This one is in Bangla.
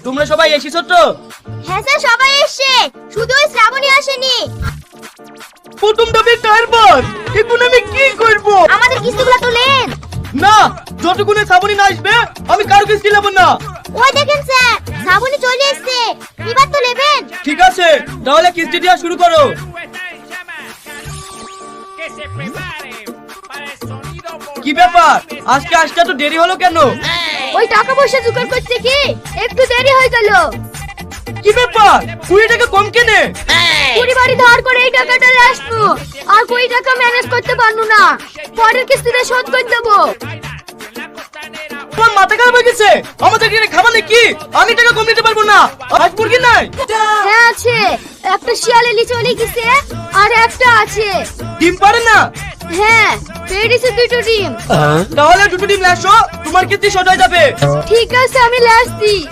তোমরা সবাই এসেছো তো? হ্যাঁ স্যার, সবাই এসছে, শুধু ওই শ্রাবণী আসেনি। প্রথম ধাপে তারপর এখন আমি কি করব? আমাদের কিস্তিগুলো তুলেন। না, যতক্ষণে শ্রাবণী না আসবে আমি কারো কিস্তি নেব না। ওই দেখেন স্যার, শ্রাবণী চলে এসছে, এবার তো নেবেন। ঠিক আছে, তাহলে কিস্তি দেওয়া শুরু করো। কি ব্যাপার, আজকে আসতে তো দেরি হলো কেন? ওই টাকা পয়সা জোগাড় করতে কি একটু দেরি হয়ে গেল। কি ব্যাপার, 20 টাকা কম কেনে? কুড়ি বাড়ি ধার করে এই টাকাটা আসবো, আর 20 টাকা ম্যানেজ করতে পারনু না, পরের কিস্তিতে শোধ করে দেবো। তোমার মাথা খারাপ হয়ে গেছে? আমাদের এখানে খাবার নাকি? আমি টাকা কম দিতে পারবো না। আজ মুরগি নাই? হ্যাঁ আছে, একটা শিয়ালেলি চলে গেছে, আর একটা আছে। ডিম পারে না? হ্যাঁ, পেরেছে দুটো ডিম। তাহলে দুটো ডিম লাসো, তোমার কিস্তি শোধ হয়ে যাবে। ঠিক আছে, আমি লাস্ট দিই।